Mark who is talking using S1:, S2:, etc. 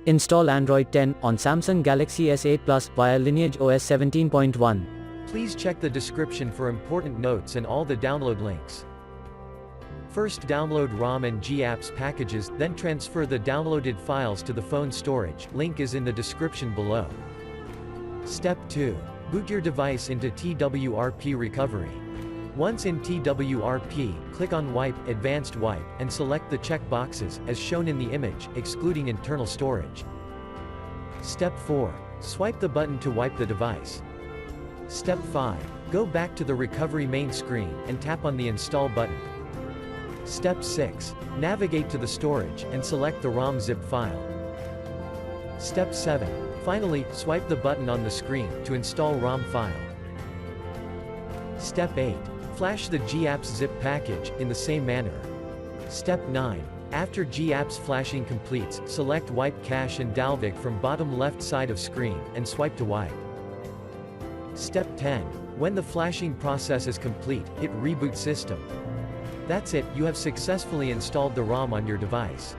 S1: Install Android 10 on Samsung Galaxy S8 Plus via LineageOS 17.1.
S2: Please check the description for important notes and all the download links. First, download ROM and GApps packages, then transfer the downloaded files to the phone storage. Link is in the description below. Step 2. Boot your device into TWRP recovery. Once in TWRP, click on Wipe, Advanced Wipe, and select the check boxes, as shown in the image, excluding internal storage. Step 4. Swipe the button to wipe the device. Step 5. Go back to the recovery main screen, and tap on the Install button. Step 6. Navigate to the storage, and select the ROM zip file. Step 7. Finally, swipe the button on the screen, to install ROM file. Step 8. Flash the GApps zip package, in the same manner. Step 9. After GApps flashing completes, select Wipe Cache and Dalvik from bottom left side of screen, and swipe to wipe. Step 10. When the flashing process is complete, hit Reboot System. That's it, you have successfully installed the ROM on your device.